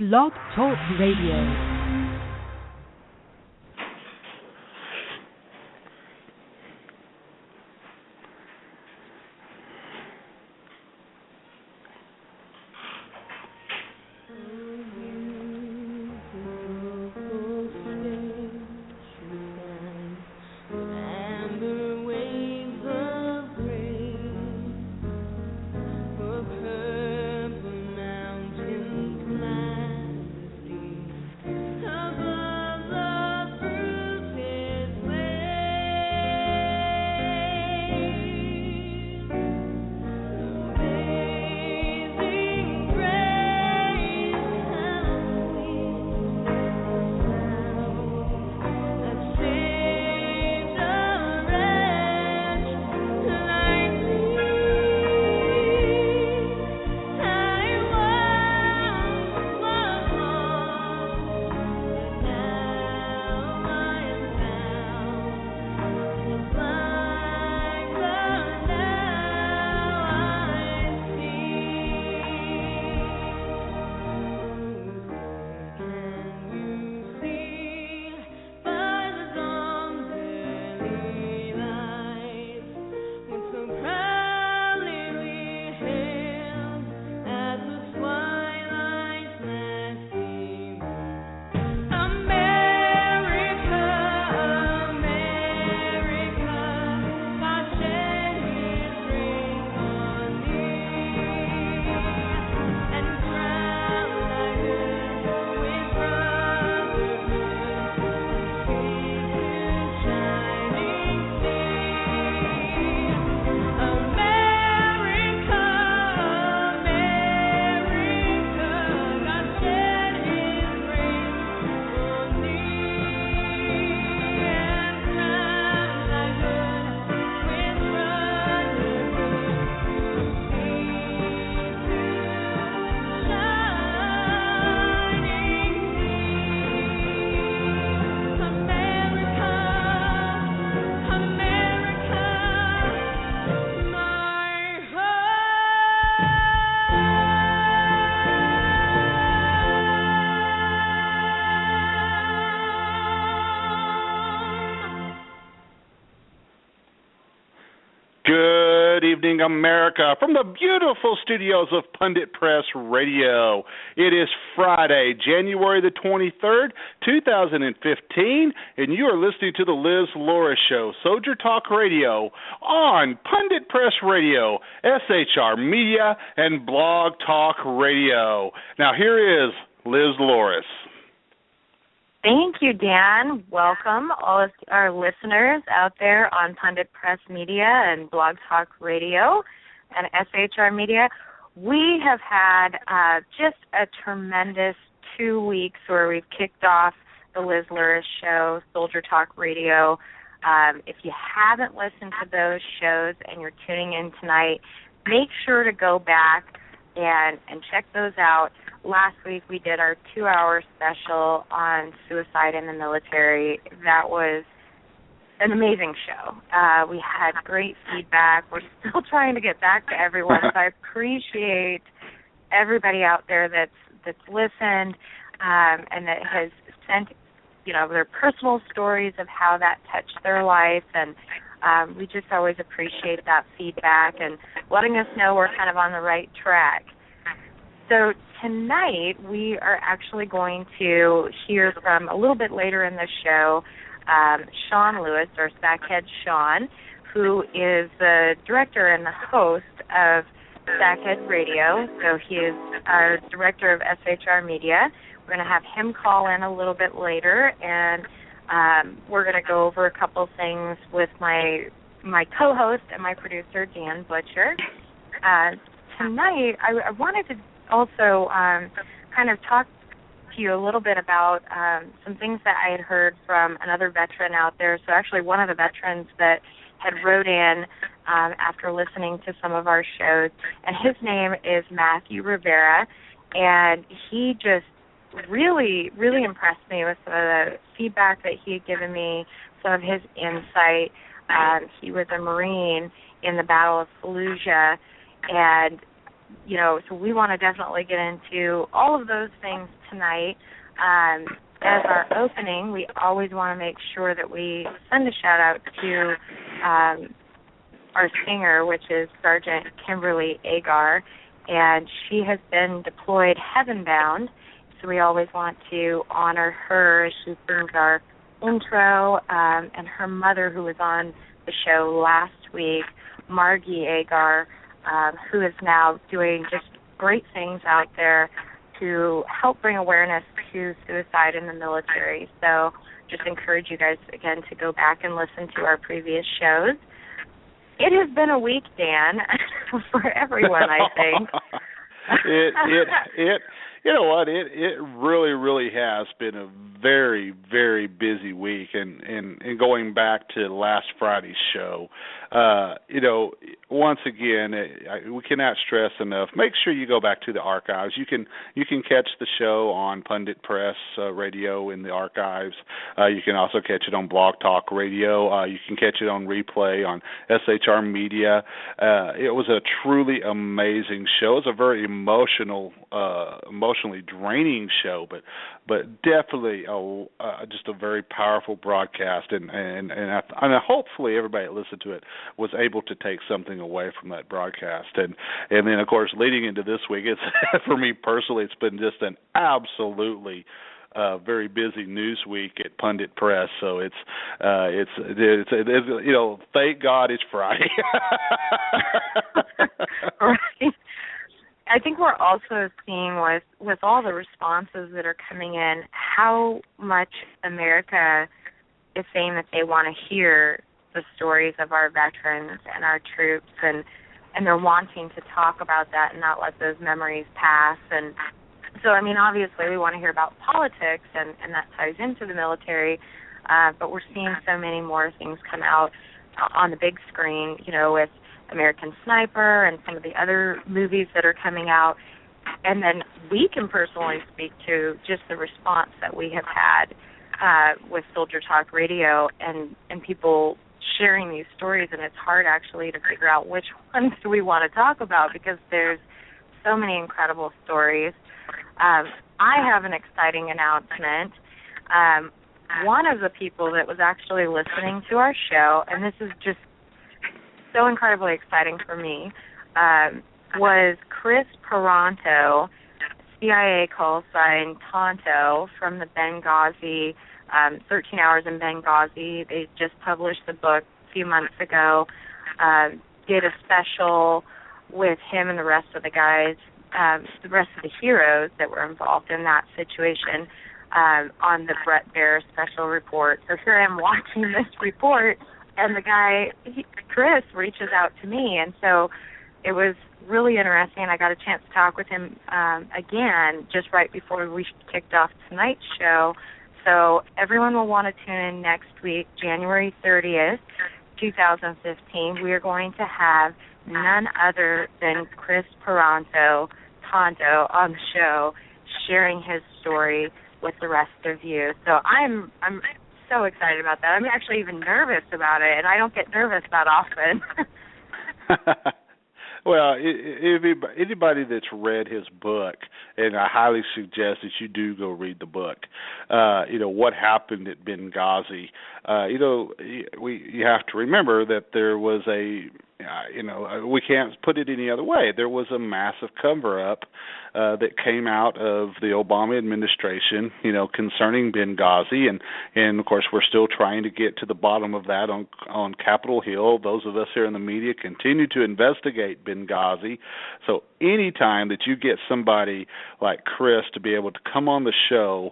Blog Talk Radio. Good evening, America, from the beautiful studios of Pundit Press Radio. It is Friday, January the 23rd, 2015, and you are listening to the Liz Luras Show, Soldier Talk Radio, on Pundit Press Radio, SHR Media, and Blog Talk Radio. Now, here is Liz Luras. Thank you, Dan. Welcome, all of our listeners out there on Pundit Press Media and Blog Talk Radio and SHR Media. We have had just a tremendous 2 weeks where we've kicked off the Liz Luras Show, Soldier Talk Radio. If you haven't listened to those shows and you're tuning in tonight, make sure to go back and check those out. Last week we did our 2-hour special on suicide in the military. That was an amazing show. We had great feedback. We're still trying to get back to everyone, so I appreciate everybody out there that's listened and that has sent, their personal stories of how that touched their life, and we just always appreciate that feedback and letting us know we're kind of on the right track. So tonight we are actually going to hear from, a little bit later in the show, Shaun Lewis, or Sackhead Shaun, who is the director and the host of Sackhead Radio. So he is our director of SHR Media. We're going to have him call in a little bit later, and we're going to go over a couple things with my co-host and my producer, Dan Butcher. Tonight I wanted to also kind of talk to you a little bit about some things that I had heard from another veteran out there. So actually one of the veterans that had wrote in after listening to some of our shows, and his name is Matthew Rivera, and he just really, really impressed me with some of the feedback that he had given me, some of his insight. He was a Marine in the Battle of Fallujah, and so we want to definitely get into all of those things tonight. As our opening, we always want to make sure that we send a shout-out to our singer, which is Sergeant Kimberly Agar, and she has been deployed heaven-bound, so we always want to honor her as she sings our intro, and her mother, who was on the show last week, Margie Agar, who is now doing just great things out there to help bring awareness to suicide in the military. So just encourage you guys, again, to go back and listen to our previous shows. It has been a week, Dan, for everyone, I think. You know what? It really has been a very, very busy week, and going back to last Friday's show, once again, we cannot stress enough. Make sure you go back to the archives. You can catch the show on Pundit Press Radio in the archives. You can also catch it on Blog Talk Radio. You can catch it on replay on SHR Media. It was a truly amazing show. It was a very emotionally draining show, but definitely just a very powerful broadcast, and hopefully everybody that listened to it was able to take something away from that broadcast. And then, of course, leading into this week, it's for me personally, it's been just an absolutely very busy news week at Pundit Press. So it's thank God it's Friday. Right. I think we're also seeing with all the responses that are coming in how much America is saying that they want to hear the stories of our veterans and our troops, and they're wanting to talk about that and not let those memories pass. And so, I mean, obviously we want to hear about politics, and that ties into the military, but we're seeing so many more things come out on the big screen, with American Sniper and some of the other movies that are coming out. And then we can personally speak to just the response that we have had with Soldier Talk Radio and people sharing these stories, and it's hard actually to figure out which ones do we want to talk about because there's so many incredible stories. I have an exciting announcement. One of the people that was actually listening to our show, and this is just so incredibly exciting for me, was Chris Paranto, CIA call sign Tonto, from the Benghazi, 13 Hours in Benghazi. They just published the book a few months ago, did a special with him and the rest of the guys, the rest of the heroes that were involved in that situation, on the Brett Baer special report. So here I am watching this report, and the guy, Chris, reaches out to me, and so it was really interesting. I got a chance to talk with him again just right before we kicked off tonight's show. So everyone will want to tune in next week, January 30th, 2015. We are going to have none other than Chris Paranto, Tonto, on the show, sharing his story with the rest of you. So I'm so excited about that. I'm actually even nervous about it, and I don't get nervous that often. Well, anybody that's read his book, and I highly suggest that you do go read the book, what happened at Benghazi, you have to remember that there was we can't put it any other way. There was a massive cover-up that came out of the Obama administration, concerning Benghazi, and of course we're still trying to get to the bottom of that on Capitol Hill. Those of us here in the media continue to investigate Benghazi. So anytime that you get somebody like Chris to be able to come on the show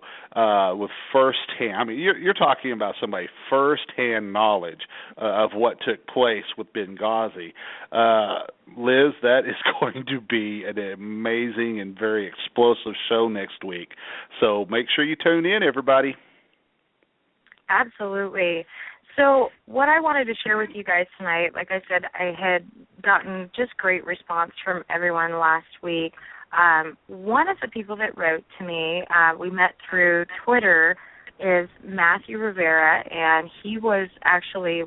with firsthand, I mean, you're talking about somebody firsthand knowledge of what took place with Benghazi. Liz, that is going to be an amazing and very explosive show next week. So make sure you tune in, everybody. Absolutely. So what I wanted to share with you guys tonight, like I said, I had gotten just great response from everyone last week. One of the people that wrote to me, we met through Twitter, is Matthew Rivera, and he was actually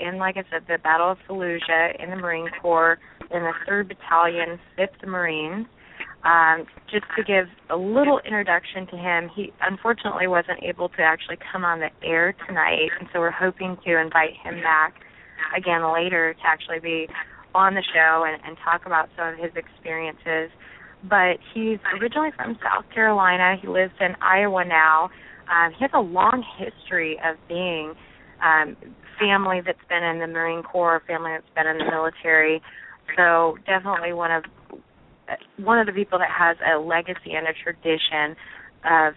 in, like I said, the Battle of Fallujah in the Marine Corps in the 3rd Battalion, 5th Marines. Just to give a little introduction to him, he unfortunately wasn't able to actually come on the air tonight, and so we're hoping to invite him back again later to actually be on the show and talk about some of his experiences. But he's originally from South Carolina. He lives in Iowa now. He has a long history of being family that's been in the Marine Corps, family that's been in the military. So definitely one of the people that has a legacy and a tradition of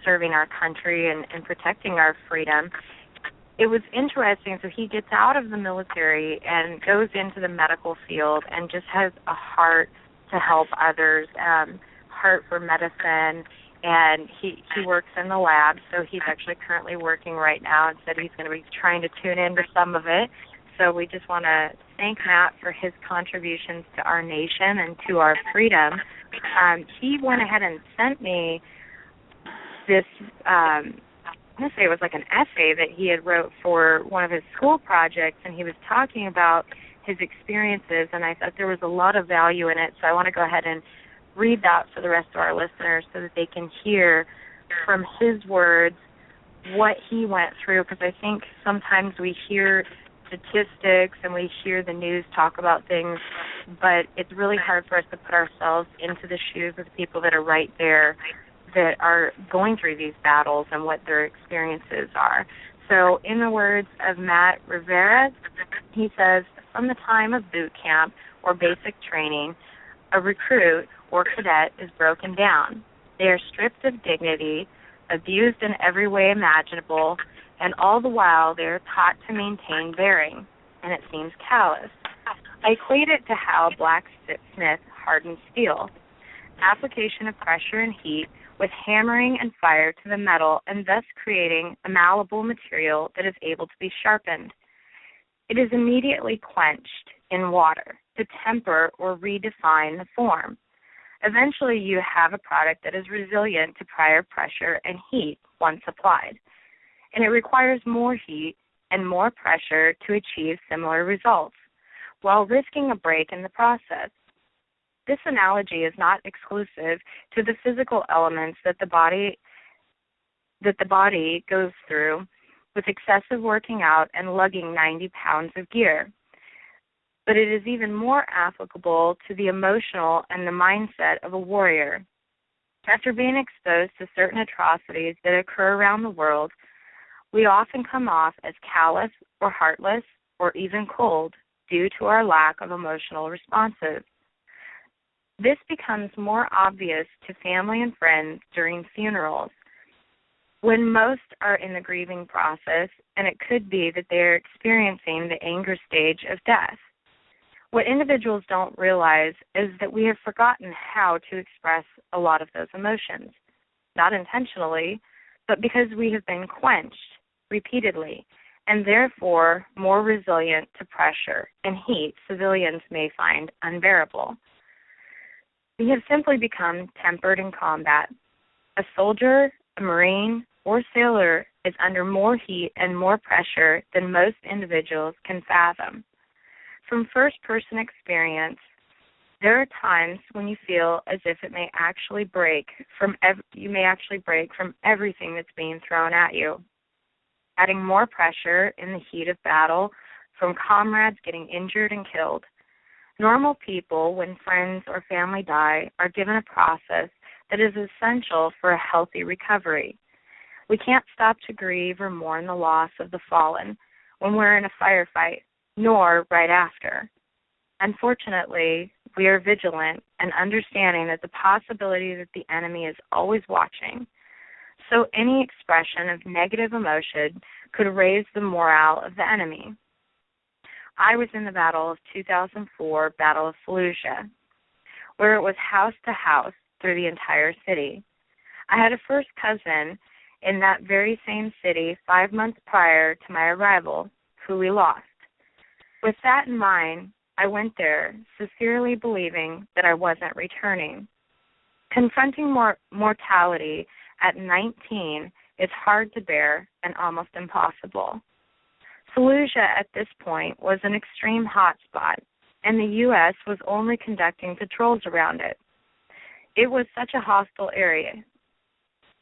serving our country and protecting our freedom. It was interesting. So he gets out of the military and goes into the medical field and just has a heart to help others, heart for medicine. And he works in the lab, so he's actually currently working right now and said he's going to be trying to tune into some of it. So we just want to thank Matt for his contributions to our nation and to our freedom. He went ahead and sent me this, I'm going to say it was like an essay that he had wrote for one of his school projects, and he was talking about his experiences, and I thought there was a lot of value in it, so I want to go ahead and read that for the rest of our listeners so that they can hear from his words what he went through, because I think sometimes we hear statistics and we hear the news talk about things, but it's really hard for us to put ourselves into the shoes of the people that are right there that are going through these battles and what their experiences are. So in the words of Matt Rivera, he says, from the time of boot camp or basic training, a recruit or cadet is broken down. They are stripped of dignity, abused in every way imaginable, and all the while they are taught to maintain bearing, and it seems callous. I equate it to how blacksmith hardens steel. Application of pressure and heat with hammering and fire to the metal, and thus creating a malleable material that is able to be sharpened. It is immediately quenched in water to temper or redefine the form. Eventually you have a product that is resilient to prior pressure and heat once applied, and it requires more heat and more pressure to achieve similar results, while risking a break in the process. This analogy is not exclusive to the physical elements that the body goes through with excessive working out and lugging 90 pounds of gear. But it is even more applicable to the emotional and the mindset of a warrior. After being exposed to certain atrocities that occur around the world, we often come off as callous or heartless or even cold due to our lack of emotional responses. This becomes more obvious to family and friends during funerals, when most are in the grieving process, and it could be that they are experiencing the anger stage of death. What individuals don't realize is that we have forgotten how to express a lot of those emotions, not intentionally, but because we have been quenched repeatedly, and therefore more resilient to pressure and heat civilians may find unbearable. We have simply become tempered in combat. A soldier, a Marine, or sailor is under more heat and more pressure than most individuals can fathom. From first-person experience, there are times when you feel as if it may actually break from everything that's being thrown at you, adding more pressure in the heat of battle from comrades getting injured and killed. Normal people, when friends or family die, are given a process that is essential for a healthy recovery. We can't stop to grieve or mourn the loss of the fallen when we're in a firefight, nor right after. Unfortunately, we are vigilant and understanding that the possibility that the enemy is always watching. So any expression of negative emotion could raise the morale of the enemy. I was in the Battle of 2004, Battle of Fallujah, where it was house to house through the entire city. I had a first cousin in that very same city 5 months prior to my arrival, who we lost. With that in mind, I went there, sincerely believing that I wasn't returning. Confronting mortality at 19 is hard to bear and almost impossible. Fallujah at this point was an extreme hotspot. and the U.S. was only conducting patrols around it. It was such a hostile area.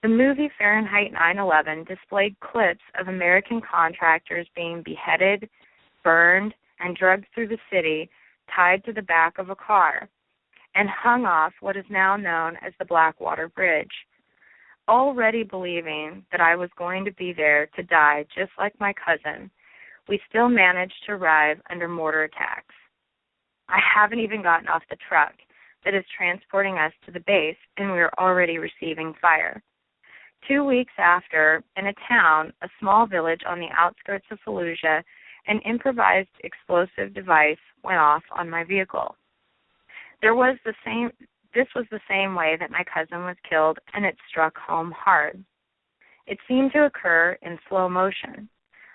The movie Fahrenheit 9/11 displayed clips of American contractors being beheaded, burned, and dragged through the city, tied to the back of a car, and hung off what is now known as the Blackwater Bridge. Already believing that I was going to be there to die just like my cousin, we still managed to arrive under mortar attacks. I haven't even gotten off the truck that is transporting us to the base, and we are already receiving fire. 2 weeks after, in a town, a small village on the outskirts of Fallujah, an improvised explosive device went off on my vehicle. This was the same way that my cousin was killed, and it struck home hard. It seemed to occur in slow motion.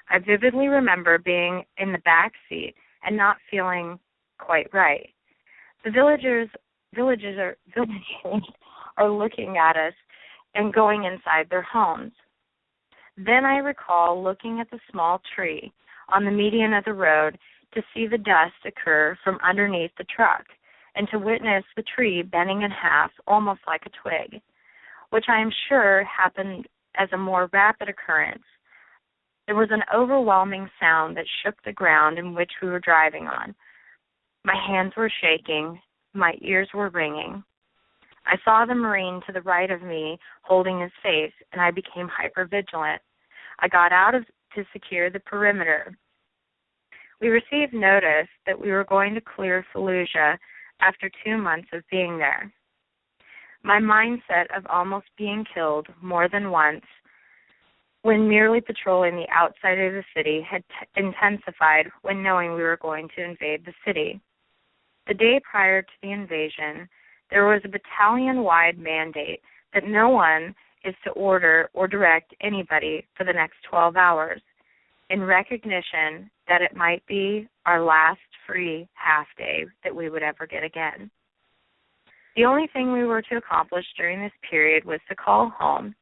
I vividly remember being in the back seat and not feeling quite right. The villagers are looking at us and going inside their homes. Then I recall looking at the small tree on the median of the road to see the dust occur from underneath the truck and to witness the tree bending in half almost like a twig, which I am sure happened as a more rapid occurrence. There was an overwhelming sound that shook the ground in which we were driving on. My hands were shaking. My ears were ringing. I saw the Marine to the right of me holding his face, and I became hypervigilant. I got out to secure the perimeter. We received notice that we were going to clear Fallujah after 2 months of being there. My mindset of almost being killed more than once when merely patrolling the outside of the city had intensified when knowing we were going to invade the city. The day prior to the invasion, there was a battalion-wide mandate that no one is to order or direct anybody for the next 12 hours, in recognition that it might be our last free half day that we would ever get again. The only thing we were to accomplish during this period was to call home,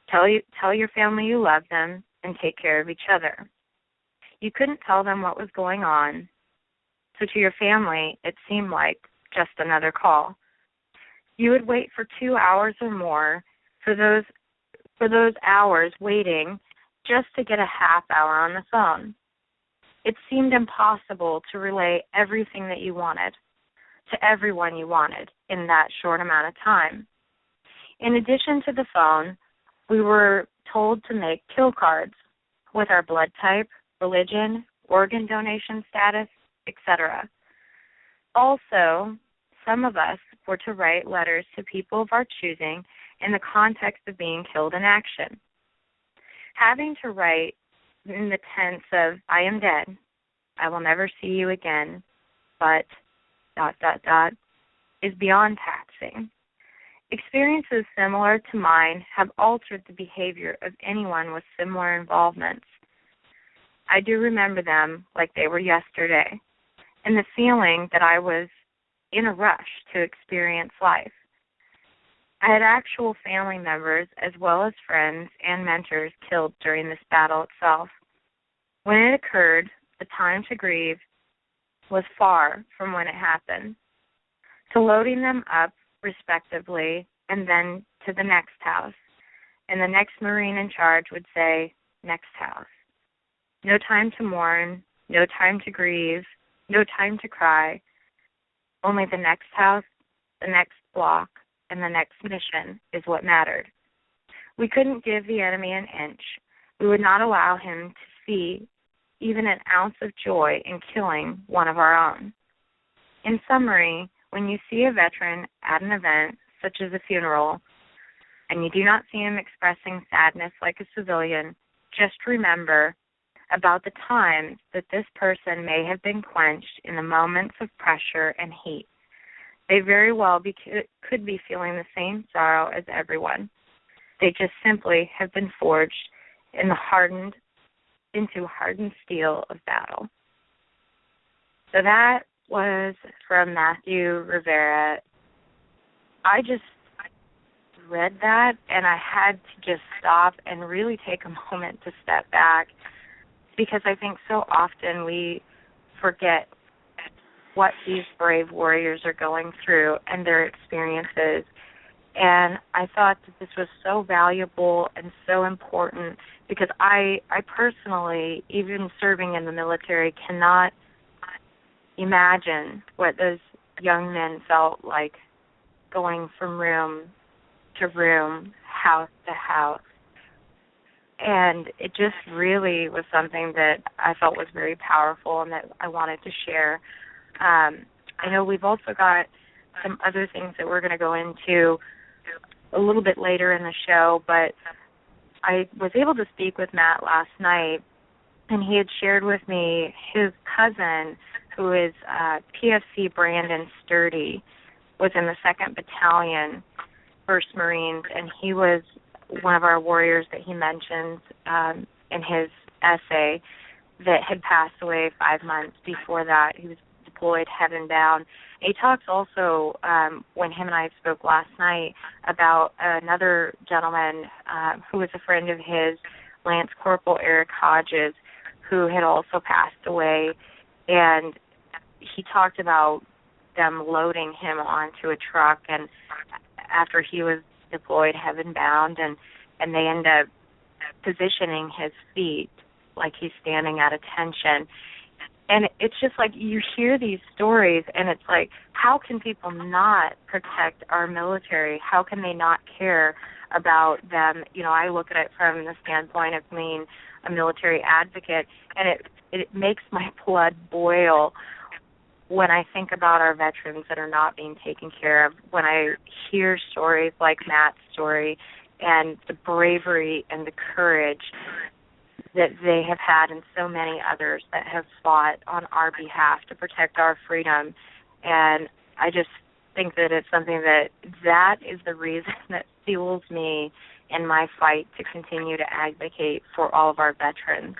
tell your family you love them, and take care of each other. You couldn't tell them what was going on, so to your family it seemed like just another call. You would wait for 2 hours or more for those hours waiting just to get a half hour on the phone. It seemed impossible to relay everything that you wanted to everyone you wanted in that short amount of time. In addition to the phone, we were told to make kill cards with our blood type, religion, organ donation status, etc. Also, some of us were to write letters to people of our choosing in the context of being killed in action. Having to write in the tense of, I am dead, I will never see you again, but ... is beyond taxing. Experiences similar to mine have altered the behavior of anyone with similar involvements. I do remember them like they were yesterday, and the feeling that I was in a rush to experience life. I had actual family members as well as friends and mentors killed during this battle itself. When it occurred, the time to grieve was far from when it happened, to loading them up respectively and then to the next house. And the next Marine in charge would say, next house. No time to mourn, no time to grieve, no time to cry. Only the next house, the next block, and the next mission is what mattered. We couldn't give the enemy an inch. We would not allow him to see even an ounce of joy in killing one of our own. In summary, when you see a veteran at an event, such as a funeral, and you do not see him expressing sadness like a civilian, just remember about the times that this person may have been quenched in the moments of pressure and heat. They very well could be feeling the same sorrow as everyone. They just simply have been forged into hardened steel of battle. So that was from Matthew Rivera. I just read that, and I had to just stop and really take a moment to step back, because I think so often we forget what these brave warriors are going through and their experiences. And I thought that this was so valuable and so important because I personally, even serving in the military, cannot imagine what those young men felt like going from room to room, house to house. And it just really was something that I felt was very powerful and that I wanted to share. I know we've also got some other things that we're going to go into a little bit later in the show, but I was able to speak with Matt last night, and he had shared with me his cousin, who is PFC Brandon Sturdy, was in the 2nd Battalion, 1st Marines, and he was one of our warriors that he mentions in his essay that had passed away 5 months before that. He was deployed heaven bound. He talks also, when him and I spoke last night, about another gentleman who was a friend of his, Lance Corporal Eric Hodges, who had also passed away. And he talked about them loading him onto a truck, and after he was deployed heaven bound, and they end up positioning his feet like he's standing at attention. And it's just like you hear these stories, and it's like, how can people not protect our military? How can they not care about them? You know, I look at it from the standpoint of being a military advocate, and it makes my blood boil when I think about our veterans that are not being taken care of, when I hear stories like Matt's story and the bravery and the courage that they have had and so many others that have fought on our behalf to protect our freedom. And I just think that it's something that is the reason that fuels me in my fight to continue to advocate for all of our veterans.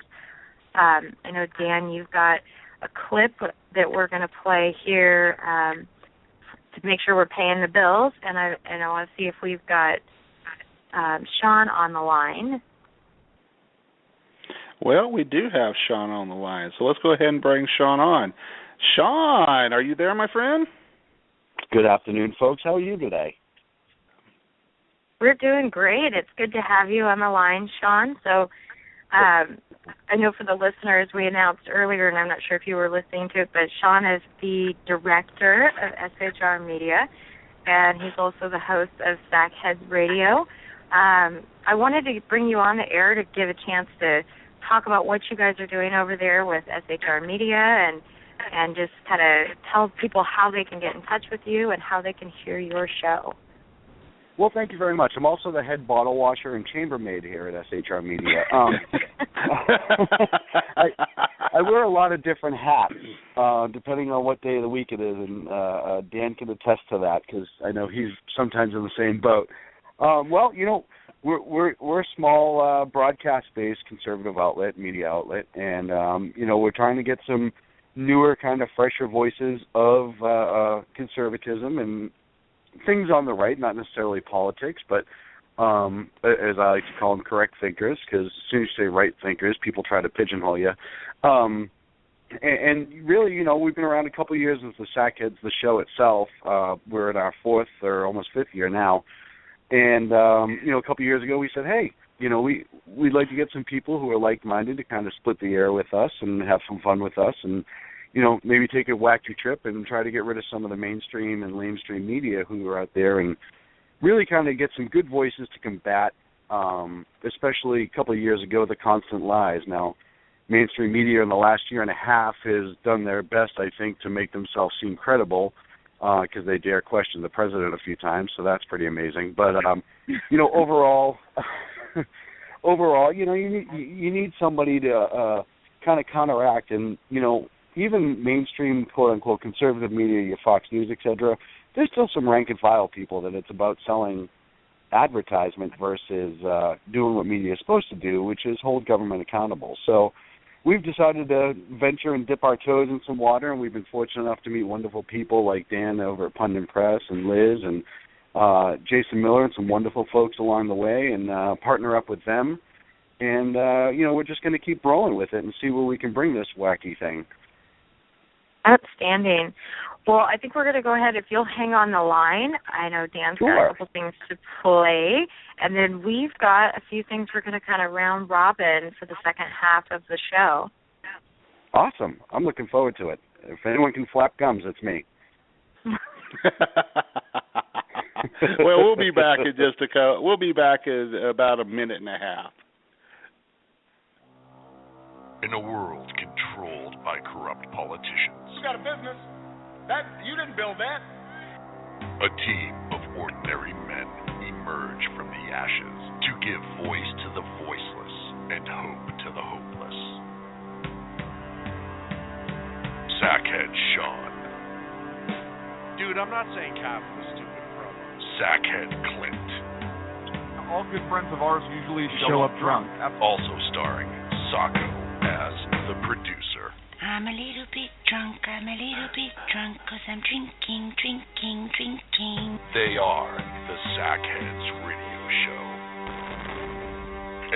I know, Dan, you've got a clip that we're going to play here to make sure we're paying the bills, and I want to see if we've got Shaun on the line. Well, we do have Shaun on the line, so let's go ahead and bring Shaun on. Shaun, are you there, my friend? Good afternoon, folks. How are you today? We're doing great. It's good to have you on the line, Shaun. So I know for the listeners, we announced earlier, and I'm not sure if you were listening to it, but Shaun is the director of SHR Media, and he's also the host of Sackheads Radio. I wanted to bring you on the air to give a chance to talk about what you guys are doing over there with SHR Media and just kind of tell people how they can get in touch with you and how they can hear your show. Well, thank you very much. I'm also the head bottle washer and chambermaid here at SHR Media. I wear a lot of different hats, depending on what day of the week it is, and Dan can attest to that because I know he's sometimes in the same boat. Well, you know, we're a small broadcast-based conservative outlet, media outlet, and you know, we're trying to get some newer, kind of fresher voices of conservatism and things on the right, not necessarily politics, but as I like to call them, correct thinkers, because as soon as you say right thinkers, people try to pigeonhole you. And really, you know, we've been around a couple of years as the Sackheads, the show itself. We're in our 4th or almost 5th year now. And, you know, a couple of years ago we said, hey, you know, we'd like to get some people who are like-minded to kind of split the air with us and have some fun with us and, you know, maybe take a wacky trip and try to get rid of some of the mainstream and lamestream media who are out there and really kind of get some good voices to combat, especially a couple of years ago, the constant lies. Now, mainstream media in the last year and a half has done their best, I think, to make themselves seem credible because they dare question the president a few times, so that's pretty amazing. But, you know, overall, you know, you need somebody to kind of counteract and, you know, even mainstream, quote-unquote, conservative media, your Fox News, et cetera, there's still some rank-and-file people that it's about selling advertisement versus doing what media is supposed to do, which is hold government accountable. So we've decided to venture and dip our toes in some water, and we've been fortunate enough to meet wonderful people like Dan over at Pundit Press and Liz and Jason Miller and some wonderful folks along the way and partner up with them. And, you know, we're just going to keep rolling with it and see where we can bring this wacky thing. Outstanding. Well, I think we're going to go ahead. If you'll hang on the line, I know Dan's got a couple things to play, and then we've got a few things we're going to kind of round robin for the second half of the show. Awesome. I'm looking forward to it. If anyone can flap gums, it's me. Well, we'll be back in we'll be back in about a minute and a half. In a world controlled by corrupt politicians, you got a business. That you didn't build that. A team of ordinary men emerge from the ashes to give voice to the voiceless and hope to the hopeless. Sackhead Shaun. Dude, I'm not saying capitalist stupid, bro. Sackhead Clint. All good friends of ours usually show up drunk. Also starring Sacco as the producer. I'm a little bit drunk, 'cause I'm drinking. They are the Sackheads Radio Show.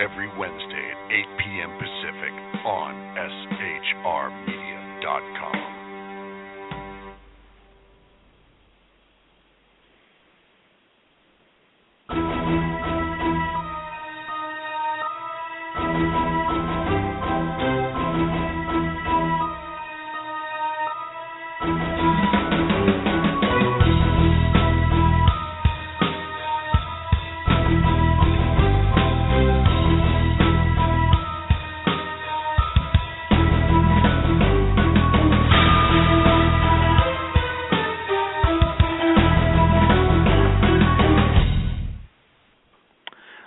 Every Wednesday at 8 p.m. Pacific on shrmedia.com.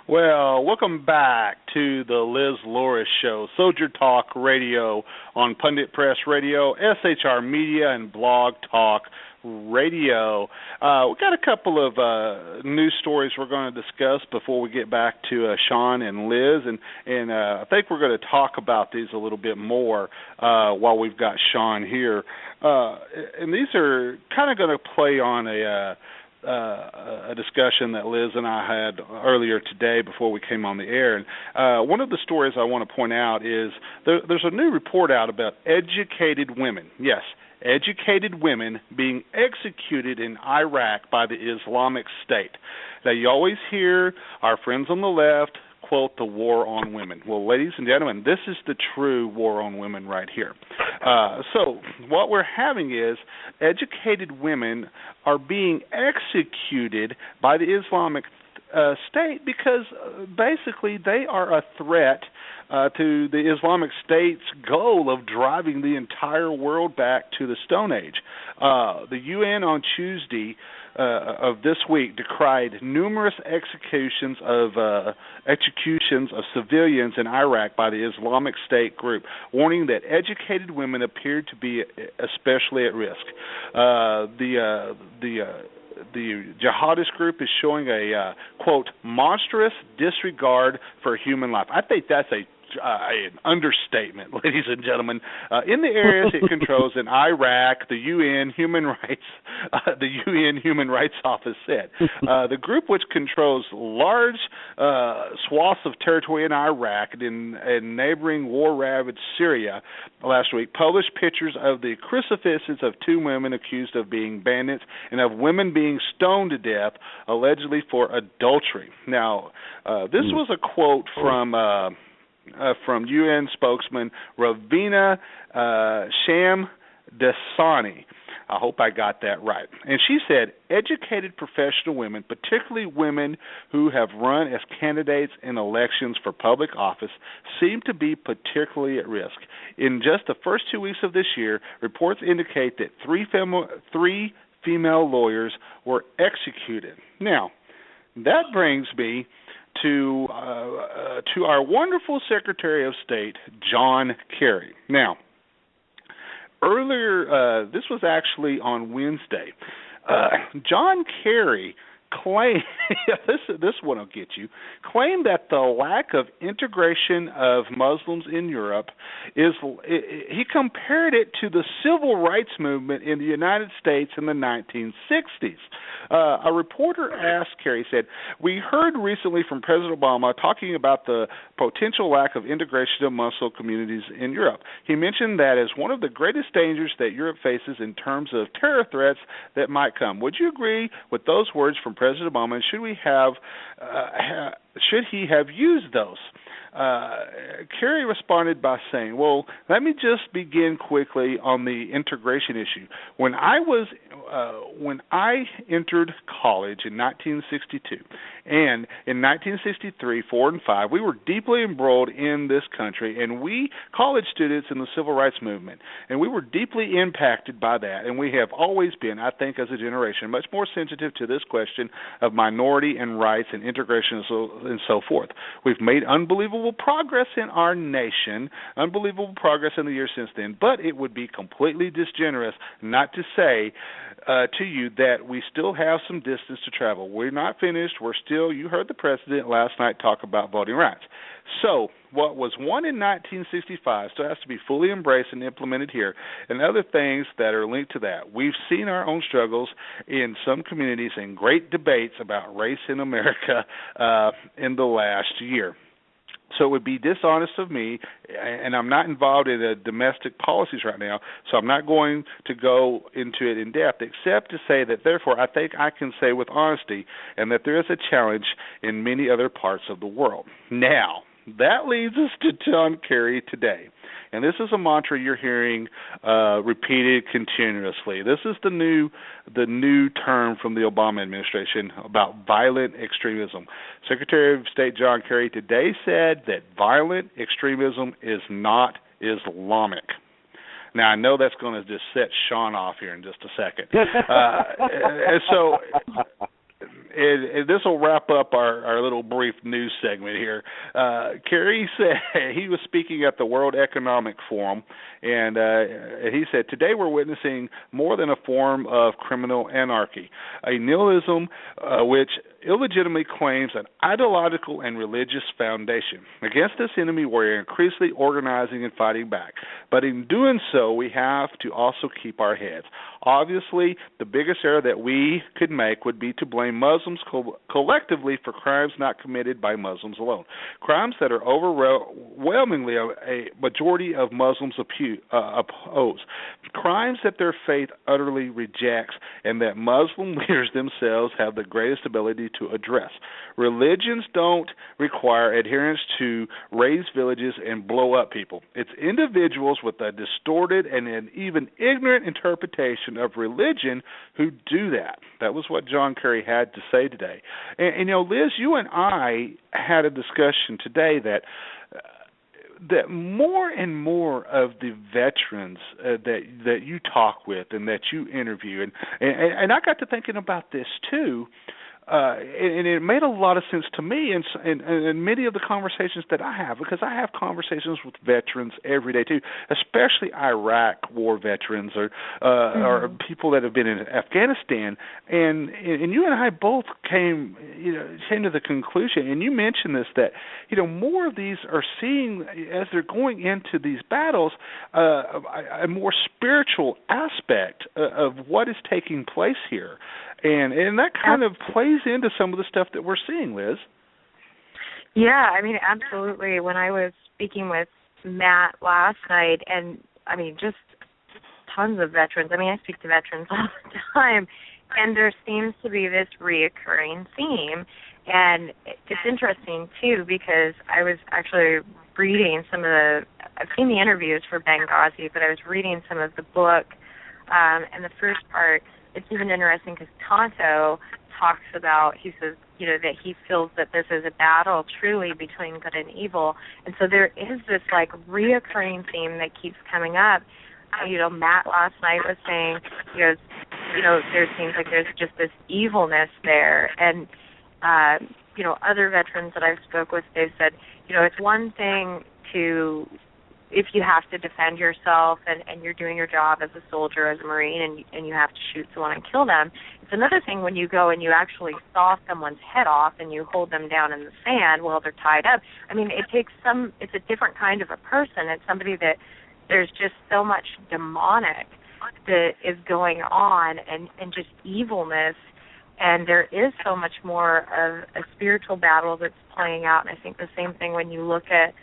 Well, welcome back to the Liz Luras Show, Soldier Talk Radio on Pundit Press Radio, SHR Media, and Blog Talk Radio. We've got a couple of news stories we're going to discuss before we get back to Shaun and Liz, and I think we're going to talk about these a little bit more while we've got Shaun here. And these are kind of going to play on a discussion that Liz and I had earlier today before we came on the air. And one of the stories I want to point out is there's a new report out about educated women. Yes, educated women being executed in Iraq by the Islamic State. Now, you always hear our friends on the left quote the war on women. Well, ladies and gentlemen, this is the true war on women right here. So what we're having is educated women are being executed by the Islamic State because basically they are a threat to the Islamic State's goal of driving the entire world back to the Stone Age. The UN on Tuesday of this week decried numerous executions of civilians in Iraq by the Islamic State group, warning that educated women appear to be especially at risk. The jihadist group is showing a quote monstrous disregard for human life. I think that's an understatement, ladies and gentlemen. In the areas it controls in Iraq, the UN Human Rights Office said the group, which controls large swaths of territory in Iraq and neighboring war-ravaged Syria, last week published pictures of the crucifixes of two women accused of being bandits and of women being stoned to death, allegedly for adultery. Now, this was a quote from UN spokesman Rivera Shamdasani. I hope I got that right. And she said, educated professional women, particularly women who have run as candidates in elections for public office, seem to be particularly at risk. In just the first 2 weeks of this year, reports indicate that three female lawyers were executed. Now, that brings me to our wonderful Secretary of State, John Kerry. Now, earlier, this was actually on Wednesday, John Kerry claim this one will get you. Claim that the lack of integration of Muslims in Europe he compared it to the civil rights movement in the United States in the 1960s. A reporter asked Kerry, said, "We heard recently from President Obama talking about the potential lack of integration of Muslim communities in Europe. He mentioned that as one of the greatest dangers that Europe faces in terms of terror threats that might come. Would you agree with those words from President Obama, and should he have used those?" Kerry responded by saying, "Well, let me just begin quickly on the integration issue. When I entered college in 1962, and in 1963, 4, and 5, we were deeply embroiled in this country, and we, college students in the civil rights movement, and we were deeply impacted by that, and we have always been, I think, as a generation, much more sensitive to this question of minority and rights and integration and so forth. We've made unbelievable progress in our nation, unbelievable progress in the years since then, but it would be completely disgenerous not to say to you that we still have some distance to travel. We're not finished. You heard the president last night talk about voting rights. So what was won in 1965 still has to be fully embraced and implemented here, and other things that are linked to that. We've seen our own struggles in some communities and great debates about race in America in the last year. So it would be dishonest of me, and I'm not involved in domestic policies right now, so I'm not going to go into it in depth, except to say that, therefore, I think I can say with honesty and that there is a challenge in many other parts of the world. Now, that leads us to John Kerry today. And this is a mantra you're hearing repeated continuously. This is the new term from the Obama administration about violent extremism. Secretary of State John Kerry today said that violent extremism is not Islamic. Now, I know that's going to just set Shaun off here in just a second. And so this will wrap up our little brief news segment here. Kerry said he was speaking at the World Economic Forum, and he said, "Today we're witnessing more than a form of criminal anarchy, a nihilism which illegitimately claims an ideological and religious foundation. Against this enemy, we're increasingly organizing and fighting back. But in doing so, we have to also keep our heads. Obviously, the biggest error that we could make would be to blame Muslims collectively for crimes not committed by Muslims alone, crimes that are overwhelmingly a majority of Muslims oppose, crimes that their faith utterly rejects, and that Muslim leaders themselves have the greatest ability to address. Religions don't require adherence to raise villages and blow up people. It's individuals with a distorted and an even ignorant interpretation of religion who do that." That was what John Kerry had to say today. And Liz, you and I had a discussion today that more and more of the veterans that you talk with and that you interview, and I got to thinking about this too, and it made a lot of sense to me and many of the conversations that I have, because I have conversations with veterans every day too, especially Iraq war veterans or people that have been in Afghanistan, and you and I both came to the conclusion, and you mentioned this, that more of these are seeing, as they're going into these battles, a more spiritual aspect of what is taking place here. And that kind of plays into some of the stuff that we're seeing, Liz. Yeah, I mean, absolutely. When I was speaking with Matt last night, and I mean, just tons of veterans. I mean, I speak to veterans all the time, and there seems to be this reoccurring theme. And it's interesting, too, because I was actually reading I've seen the interviews for Benghazi, but I was reading some of the book, and the first part, it's even interesting because Tonto talks about, he says, that he feels that this is a battle truly between good and evil. And so there is this, reoccurring theme that keeps coming up. Matt last night was saying, there seems like there's just this evilness there. And, other veterans that I've spoke with, they've said, it's one thing to if you have to defend yourself and you're doing your job as a soldier, as a Marine, and you have to shoot someone and kill them. It's another thing when you go and you actually saw someone's head off and you hold them down in the sand while they're tied up. I mean, it's a different kind of a person. It's somebody that there's just so much demonic that is going on and just evilness, and there is so much more of a spiritual battle that's playing out. And I think the same thing when you look at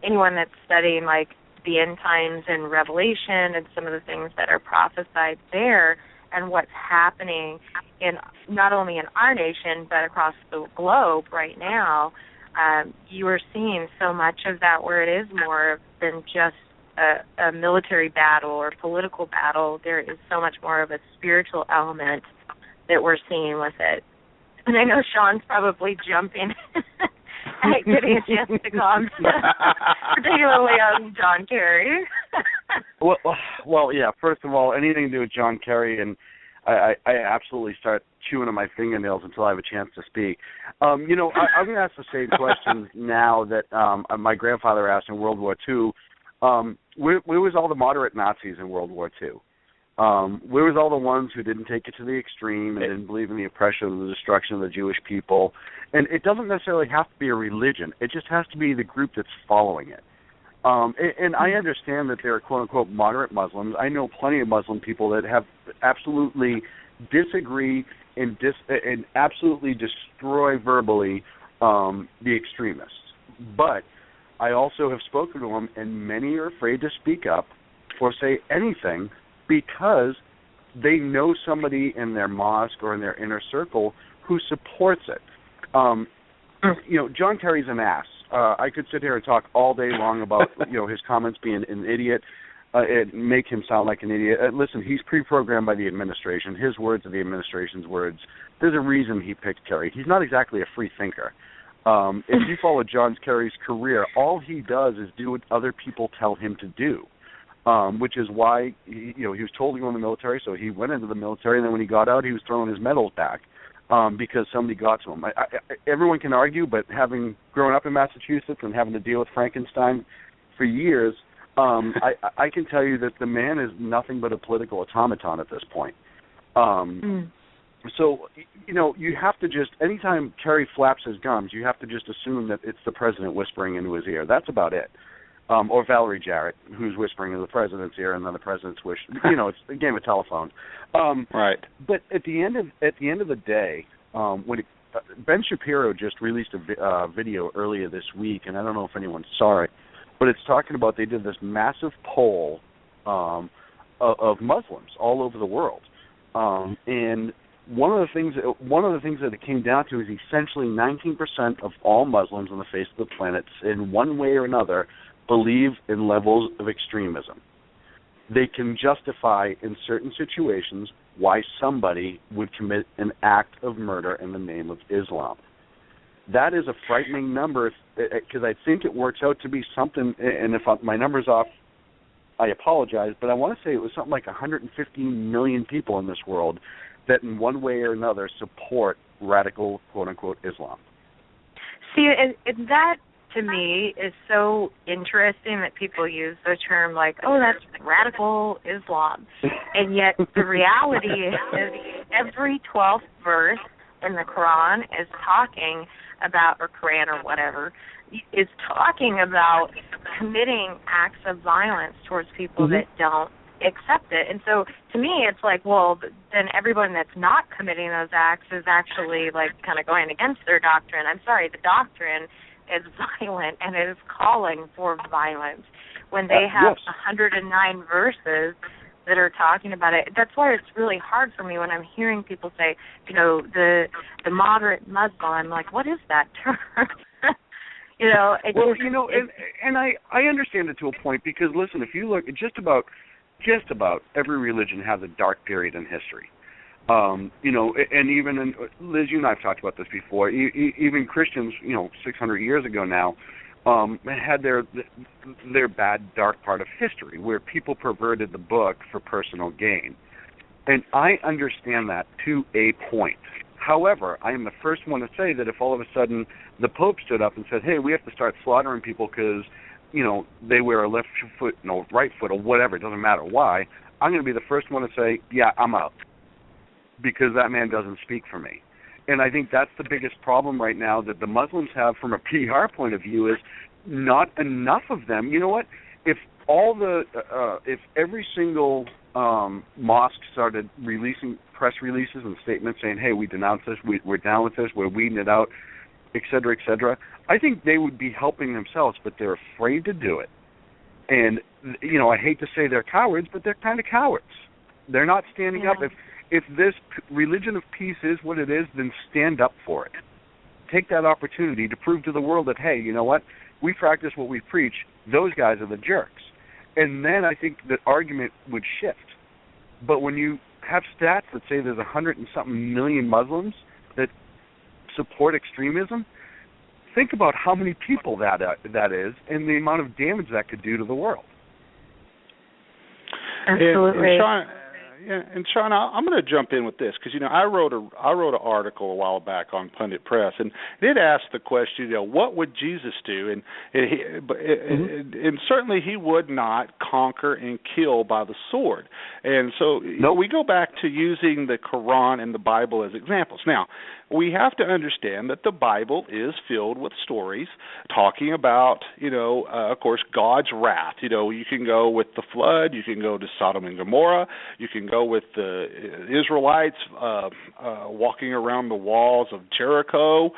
anyone that's studying like the end times and Revelation and some of the things that are prophesied there and what's happening in not only in our nation but across the globe right now. You are seeing so much of that where it is more than just a military battle or political battle. There is so much more of a spiritual element that we're seeing with it. And I know Shaun's probably jumping at getting a chance to comment, particularly on John Kerry. well, yeah, first of all, anything to do with John Kerry, and I absolutely start chewing on my fingernails until I have a chance to speak. I'm going to ask the same question now that my grandfather asked in World War II. Where was all the moderate Nazis in World War II? Where was all the ones who didn't take it to the extreme and didn't believe in the oppression and the destruction of the Jewish people? And it doesn't necessarily have to be a religion. It just has to be the group that's following it. And I understand that there are quote-unquote moderate Muslims. I know plenty of Muslim people that have absolutely disagree and absolutely destroy verbally the extremists. But I also have spoken to them, and many are afraid to speak up or say anything because they know somebody in their mosque or in their inner circle who supports it. John Kerry's an ass. I could sit here and talk all day long about his comments being an idiot, and make him sound like an idiot. Listen, he's pre-programmed by the administration. His words are the administration's words. There's a reason he picked Kerry. He's not exactly a free thinker. If you follow John Kerry's career, all he does is do what other people tell him to do, which is why he was told to go in the military, so he went into the military, and then when he got out, he was throwing his medals back because somebody got to him. Everyone can argue, but having grown up in Massachusetts and having to deal with Frankenstein for years, I can tell you that the man is nothing but a political automaton at this point. So, you have to just, anytime Kerry flaps his gums, you have to just assume that it's the president whispering into his ear. That's about it. Or Valerie Jarrett, who's whispering into the president's ear, and then the president's it's a game of telephone. Right. But at the end of the day, Ben Shapiro just released a video earlier this week, and I don't know if anyone saw it, but it's talking about they did this massive poll of Muslims all over the world, and one of the things that it came down to is essentially 19% of all Muslims on the face of the planet, in one way or another, believe in levels of extremism. They can justify in certain situations why somebody would commit an act of murder in the name of Islam. That is a frightening number because I think it works out to be something, and if my number's off, I apologize, but I want to say it was something like 115 million people in this world that in one way or another support radical, quote-unquote, Islam. See, and that, to me, is so interesting that people use the term like, oh, that's radical Islam. And yet the reality is every 12th verse in the Quran is talking about, or Quran or whatever, is talking about committing acts of violence towards people that don't accept it. And so to me it's like, well, then everyone that's not committing those acts is actually like kind of going against their doctrine. I'm sorry, the doctrine is violent and it is calling for violence. When they have 109 verses that are talking about it, that's why it's really hard for me when I'm hearing people say, the moderate Muslim. I'm like, what is that term? And I understand it to a point because listen, if you look at just about every religion has a dark period in history. And even Liz, you and I have talked about this before. Even Christians, 600 years ago now, had their bad dark part of history where people perverted the book for personal gain. And I understand that to a point. However, I am the first one to say that if all of a sudden the Pope stood up and said, hey, we have to start slaughtering people because, they wear a left foot, right foot, or whatever, it doesn't matter why, I'm going to be the first one to say, yeah, I'm out, because that man doesn't speak for me. And I think that's the biggest problem right now that the Muslims have from a PR point of view is not enough of them. You know what? If if every single mosque started releasing press releases and statements saying, hey, we denounce this, we're down with this, we're weeding it out, et cetera, I think they would be helping themselves, but they're afraid to do it. And, I hate to say they're cowards, but they're kind of cowards. They're not standing up. If this religion of peace is what it is, then stand up for it. Take that opportunity to prove to the world that, hey, you know what? We practice what we preach. Those guys are the jerks. And then I think the argument would shift. But when you have stats that say there's 100 and something million Muslims that support extremism, think about how many people that is and the amount of damage that could do to the world. Absolutely. And Shaun, I'm going to jump in with this because I wrote an article a while back on Pundit Press, and it asked the question, what would Jesus do? And certainly he would not conquer and kill by the sword. And so we go back to using the Quran and the Bible as examples. Now, we have to understand that the Bible is filled with stories talking about, of course, God's wrath. You can go with the flood, you can go to Sodom and Gomorrah, you can go with the Israelites walking around the walls of Jericho,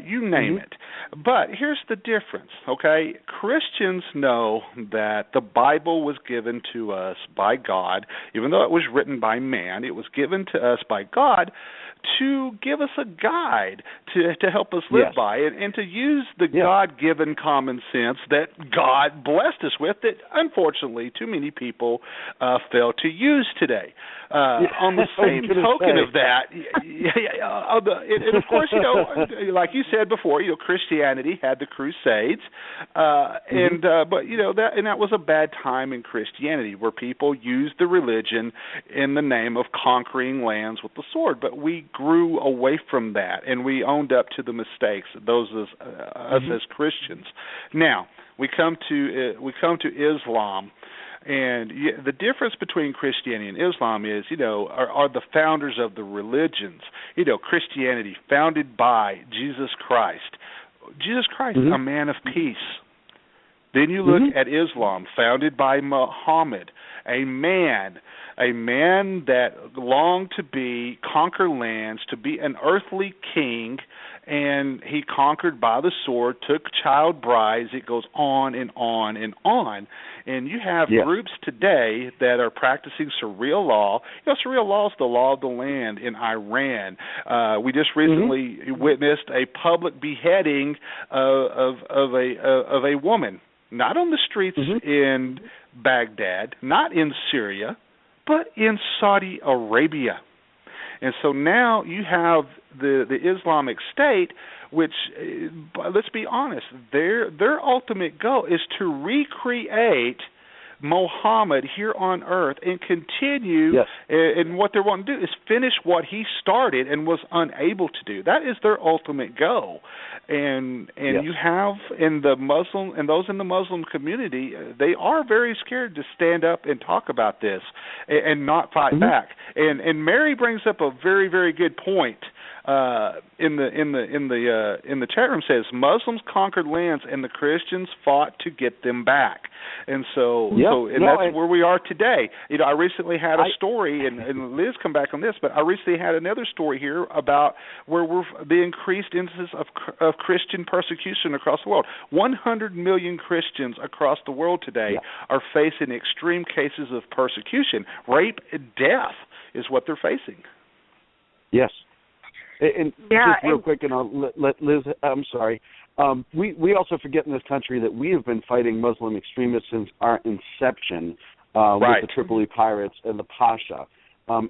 you name it. But here's the difference, okay? Christians know that the Bible was given to us by God, even though it was written by man, it was given to us by God to give us a guide to help us live by it and to use the God-given common sense that God blessed us with that, unfortunately, too many people fail to use today. On the same token of that, and of course, like you said before, Christianity had the Crusades, but that was a bad time in Christianity where people used the religion in the name of conquering lands with the sword. But we grew away from that, and we owned up to the mistakes. Those us as Christians. Now we come to Islam. And the difference between Christianity and Islam is, are the founders of the religions. Christianity founded by Jesus Christ. Jesus Christ, a man of peace. Then you look at Islam, founded by Muhammad, a man that longed to conquer lands, to be an earthly king, and he conquered by the sword, took child brides. It goes on and on and on. And you have groups today that are practicing Sharia law. Sharia law is the law of the land in Iran. We just recently witnessed a public beheading of a woman, not on the streets in Baghdad, not in Syria, but in Saudi Arabia. And so now you have the Islamic State, which, let's be honest, their ultimate goal is to recreate Muhammad here on earth and continue, and what they want to do is finish what he started and was unable to do. That is their ultimate goal. And you have in the Muslim and those in the Muslim community, they are very scared to stand up and talk about this and not fight back. And Mary brings up a very, very good point. In the chat room says Muslims conquered lands and the Christians fought to get them back, and that's where we are today. I recently had a story, and Liz come back on this, but I recently had another story here about where the increased instances of Christian persecution across the world. 100 million Christians across the world today are facing extreme cases of persecution. Rape and death is what they're facing. Yes. And just real quick, and I'll let Liz, I'm sorry. We also forget in this country that we have been fighting Muslim extremists since our inception with the Tripoli Pirates and the Pasha.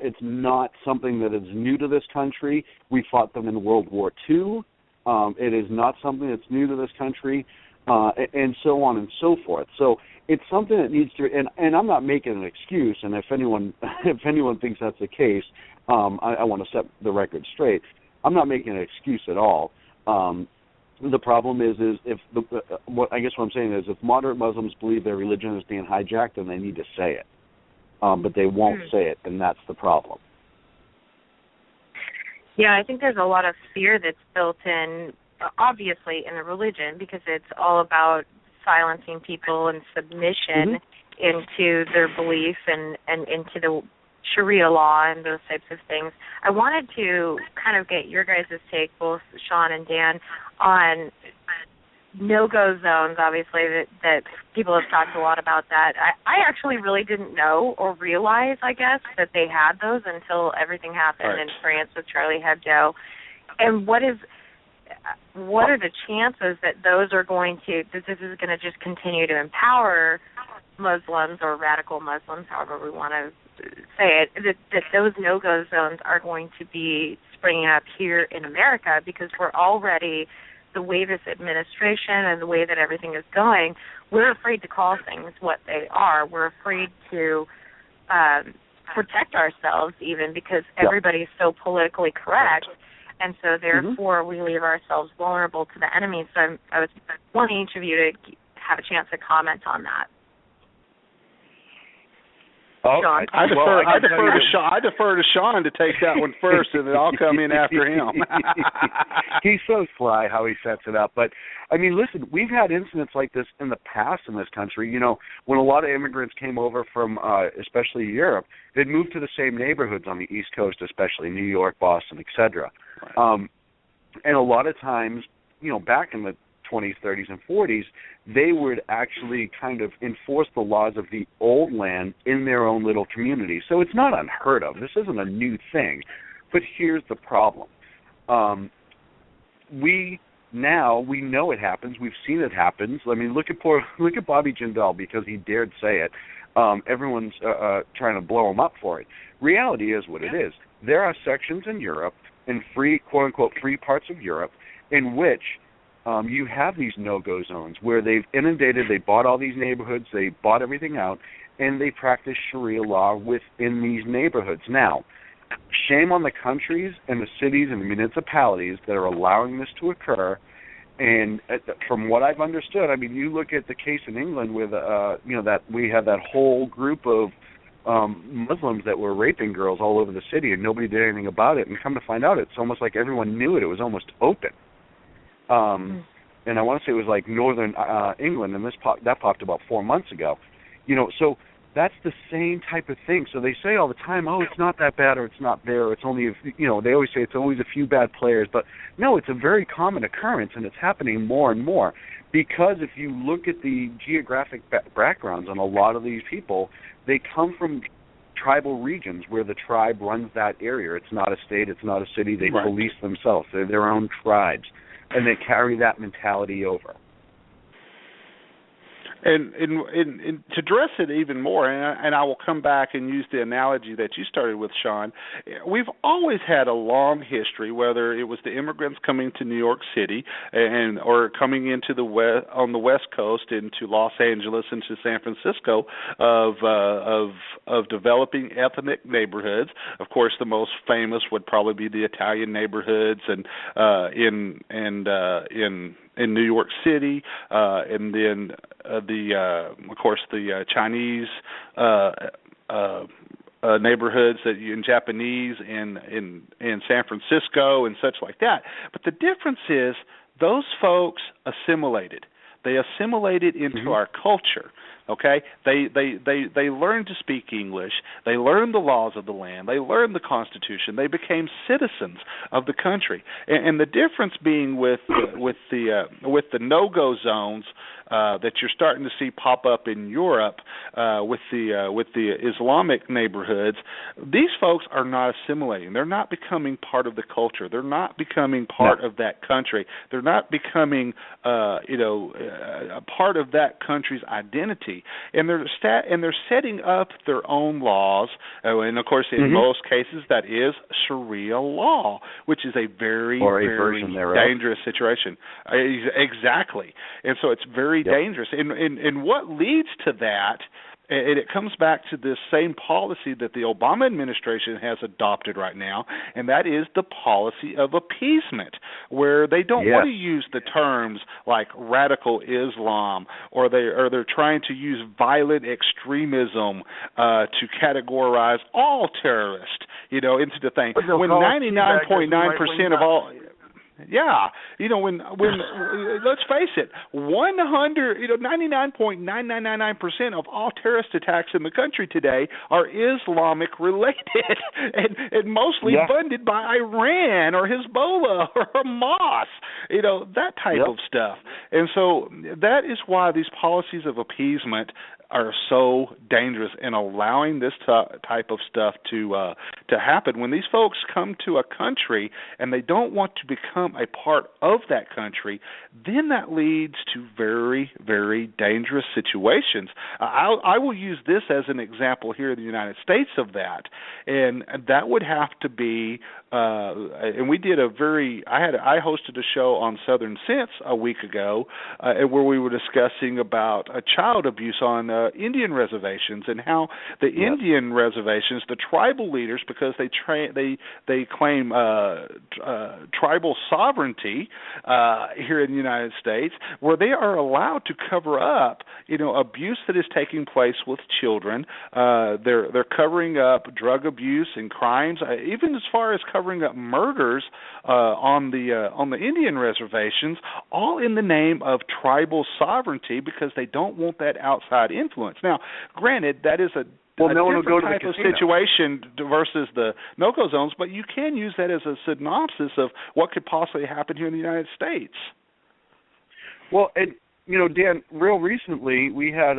It's not something that is new to this country. We fought them in World War II. It is not something that's new to this country, and so on and so forth. So it's something that needs to, and I'm not making an excuse, and if anyone thinks that's the case, I want to set the record straight. I'm not making an excuse at all. The problem is if what I'm saying is if moderate Muslims believe their religion is being hijacked, then they need to say it, but they won't say it, and that's the problem. Yeah, I think there's a lot of fear that's built in, obviously, in the religion, because it's all about silencing people and submission into their beliefs and into the Sharia law and those types of things. I wanted to kind of get your guys' take, both Shaun and Dan, on no-go zones, obviously, that people have talked a lot about that. I actually really didn't know or realize, I guess, that they had those until everything happened in France with Charlie Hebdo. And what are the chances that this is going to just continue to empower Muslims or radical Muslims, however we want to say it, that those no-go zones are going to be springing up here in America, because we're already, the way this administration and the way that everything is going, we're afraid to call things what they are. We're afraid to protect ourselves even, because everybody's so politically correct, and so therefore we leave ourselves vulnerable to the enemy. So I was wanting each of you to have a chance to comment on that. Shaun. I defer to Shaun to take that one first, and then I'll come in after him. He's so sly how he sets it up. But, I mean, listen, we've had incidents like this in the past in this country. You know, when a lot of immigrants came over from especially Europe, they'd moved to the same neighborhoods on the East Coast, especially New York, Boston, etc. Right. And a lot of times, you know, back in the 20s, 30s, and 40s, they would actually kind of enforce the laws of the old land in their own little community. So it's not unheard of. This isn't a new thing. But here's the problem. We know it happens. We've seen it happen. I mean, look at Bobby Jindal, because he dared say it. Everyone's trying to blow him up for it. Reality is what it is. There are sections in Europe, in free, quote-unquote, free parts of Europe, in which you have these no-go zones where they've inundated, they bought all these neighborhoods, they bought everything out, and they practice Sharia law within these neighborhoods. Now, shame on the countries and the cities and the municipalities that are allowing this to occur. And from what I've understood, I mean, you look at the case in England with, that we had that whole group of Muslims that were raping girls all over the city, and nobody did anything about it. And come to find out, it's almost like everyone knew it. It was almost open. And I want to say it was like northern England, and that popped about 4 months ago. You know, so that's the same type of thing. So they say all the time, oh, it's not that bad, or it's not there, or it's only, they always say it's always a few bad players. But no, it's a very common occurrence, and it's happening more and more. Because if you look at the geographic backgrounds on a lot of these people, they come from tribal regions where the tribe runs that area. It's not a state, it's not a city. They police themselves. They're their own tribes. And they carry that mentality over. And to address it even more, and I will come back and use the analogy that you started with, Shaun, we've always had a long history, whether it was the immigrants coming to New York City or coming into on the West Coast into Los Angeles, into San Francisco, of developing ethnic neighborhoods. Of course, the most famous would probably be the Italian neighborhoods, and in New York City, and then of course the Chinese neighborhoods in Japanese in San Francisco and such like that. But the difference is those folks assimilated. They assimilated into our culture. Okay, they learned to speak English. They learned the laws of the land. They learned the Constitution. They became citizens of the country. And the difference being with the no-go zones that you're starting to see pop up in Europe with the Islamic neighborhoods, these folks are not assimilating. They're not becoming part of the culture. They're not becoming part of that country. They're not becoming a part of that country's identity. And they're setting up their own laws, and of course, in most cases, that is Sharia law, which is a very dangerous situation. Exactly, and so it's very dangerous. And what leads to that, And it comes back to this same policy that the Obama administration has adopted right now, and that is the policy of appeasement, where they don't want to use the terms like radical Islam, or they're trying to use violent extremism to categorize all terrorists, into the thing. When 99.9% of all when let's face it, 99.9999% of all terrorist attacks in the country today are Islamic related, and mostly funded by Iran or Hezbollah or Hamas, that type of stuff. And so that is why these policies of appeasement are so dangerous in allowing this type of stuff to happen. When these folks come to a country and they don't want to become a part of that country, then that leads to very, very dangerous situations. I will use this as an example here in the United States of that, and that would have to be. And we did I hosted a show on Southern Sense a week ago, where we were discussing about child abuse on Indian reservations, and how the Indian reservations, the tribal leaders, because they claim tribal sovereignty here in the United States, where they are allowed to cover up, abuse that is taking place with children. They're covering up drug abuse and crimes, even as far as covering up murders on the Indian reservations, all in the name of tribal sovereignty, because they don't want that outside influence. Now, granted, that is a different type of situation versus the no-go zones, but you can use that as a synopsis of what could possibly happen here in the United States. Well, and Dan, real recently we had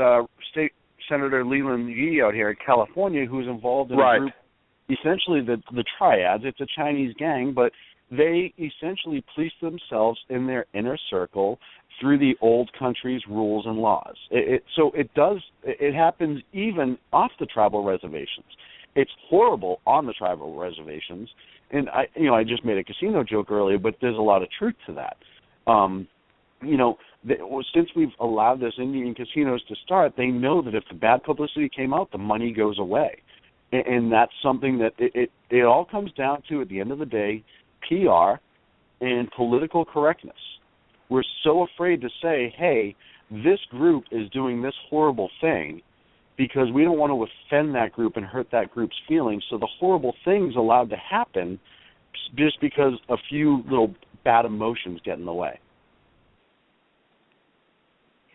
State Senator Leland Yee out here in California, who's involved in a group, essentially the Triads. It's a Chinese gang, but they essentially police themselves in their inner circle through the old country's rules and laws. It happens even off the tribal reservations. It's horrible on the tribal reservations, and I just made a casino joke earlier, but there's a lot of truth to that. Since we've allowed this Indian casinos to start, they know that if the bad publicity came out, the money goes away. And that's something that it all comes down to, at the end of the day, PR and political correctness. We're so afraid to say, hey, this group is doing this horrible thing, because we don't want to offend that group and hurt that group's feelings. So the horrible thing's allowed to happen just because a few little bad emotions get in the way.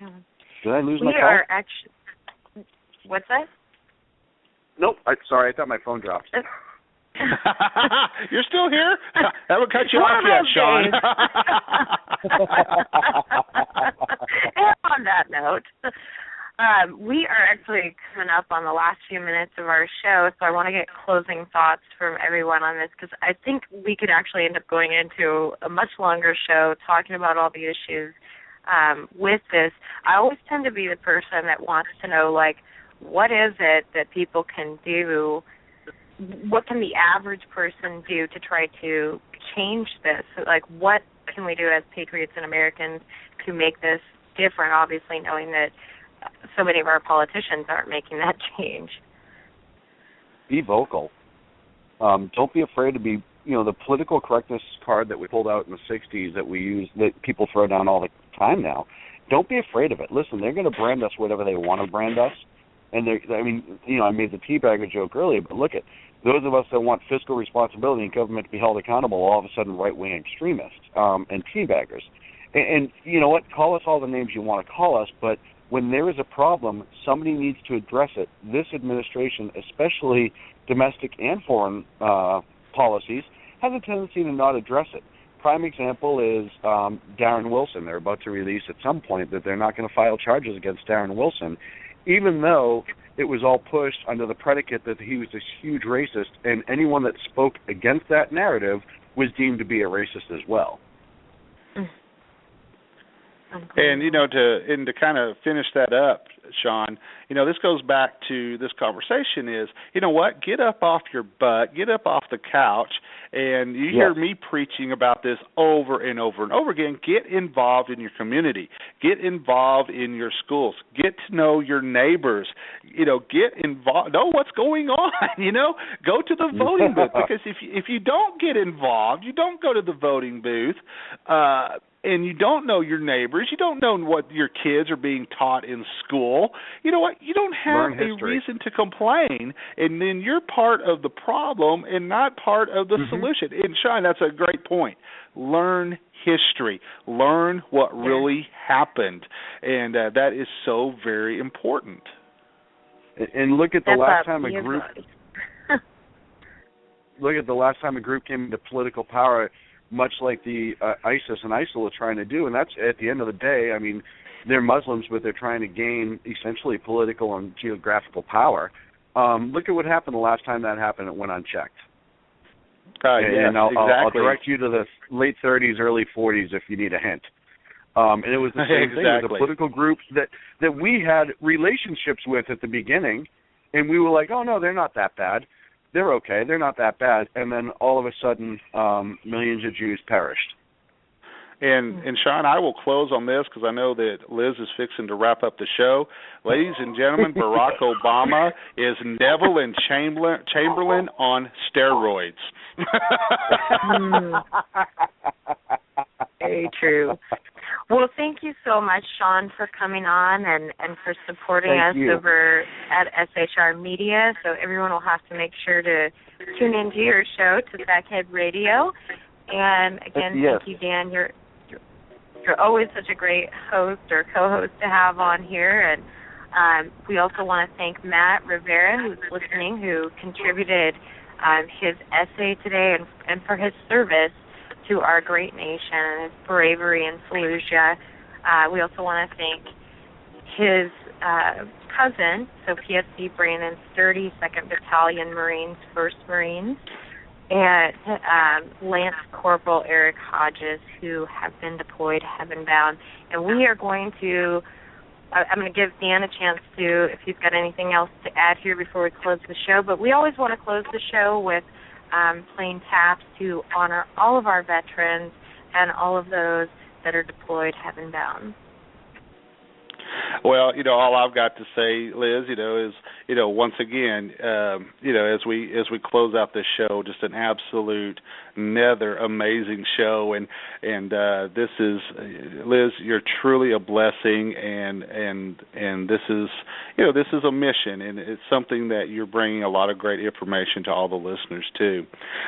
Yeah. Did I lose my call? What's that? Nope. Sorry, I thought my phone dropped. You're still here? That would cut you off yet, Shaun. And on that note, we are actually coming up on the last few minutes of our show, so I want to get closing thoughts from everyone on this, because I think we could actually end up going into a much longer show talking about all the issues with this. I always tend to be the person that wants to know, what is it that people can do? What can the average person do to try to change this? What can we do as patriots and Americans to make this different, obviously knowing that so many of our politicians aren't making that change? Be vocal. Don't be afraid to be, the political correctness card that we pulled out in the 60s that we use, that people throw down all the time now. Don't be afraid of it. Listen, they're going to brand us whatever they want to brand us. And I made the teabagger joke earlier, but look at those of us that want fiscal responsibility and government to be held accountable, all of a sudden right-wing extremists and teabaggers. And you know what? Call us all the names you want to call us, but when there is a problem, somebody needs to address it. This administration, especially domestic and foreign policies, has a tendency to not address it. Prime example is Darren Wilson. They're about to release at some point that they're not going to file charges against Darren Wilson, even though it was all pushed under the predicate that he was this huge racist, and anyone that spoke against that narrative was deemed to be a racist as well. And, to kind of finish that up, Shaun, this goes back to this conversation is, get up off your butt, get up off the couch, And you hear me preaching about this over and over and over again. Get involved in your community. Get involved in your schools. Get to know your neighbors. Get involved. Know what's going on. Go to the voting booth, because if you don't get involved, you don't go to the voting booth, and you don't know your neighbors, you don't know what your kids are being taught in school, you know what? You don't have a reason to complain, and then you're part of the problem and not part of the solution. And Shaun, that's a great point. Learn history. Learn what really happened, and that is so very important. And look at the last time a group. Look at the last time a group came into political power, much like the ISIS and ISIL are trying to do, and that's at the end of the day. I mean, they're Muslims, but they're trying to gain essentially political and geographical power. Look at what happened the last time that happened. It went unchecked. And I'll direct you to the late 30s, early 40s if you need a hint. And it was the same thing. It was a political group that we had relationships with at the beginning, and we were like, oh, no, they're not that bad. They're okay. They're not that bad. And then all of a sudden, millions of Jews perished. And Shaun, I will close on this because I know that Liz is fixing to wrap up the show. Ladies and gentlemen, Barack Obama is Neville and Chamberlain on steroids. Very true. Well, thank you so much, Shaun, for coming on and for supporting us over at SHR Media. So everyone will have to make sure to tune into your show, to Sackhead Radio. And again, thank you, Dan. You're always such a great host or co-host to have on here. And we also want to thank Matt Rivera, who's listening, who contributed his essay today and for his service to our great nation and his bravery in Fallujah. We also want to thank his cousin, so PFC Brandon Sturdy, 2nd Battalion Marines, 1st Marines, and Lance Corporal Eric Hodges, who have been deployed heaven-bound. And we are going to, I'm going to give Dan a chance to, if he's got anything else to add here before we close the show, but we always want to close the show with playing taps to honor all of our veterans and all of those that are deployed heaven-bound. Well, all I've got to say, Liz, is, once again, as we close out this show, just an absolute, another amazing show, and this is, Liz, you're truly a blessing, and this is, this is a mission, and it's something that you're bringing a lot of great information to all the listeners too.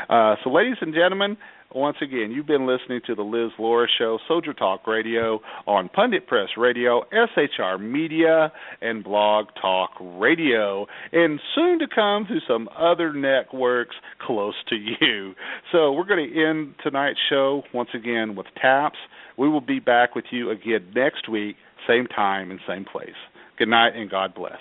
So, ladies and gentlemen, once again, you've been listening to the Liz Luras Show, Soldier Talk Radio on Pundit Press Radio, SHR Media, and Blog Talk Radio, and soon to come to some other networks close to you. So we're going to end tonight's show once again with taps. We will be back with you again next week, same time and same place. Good night and God bless.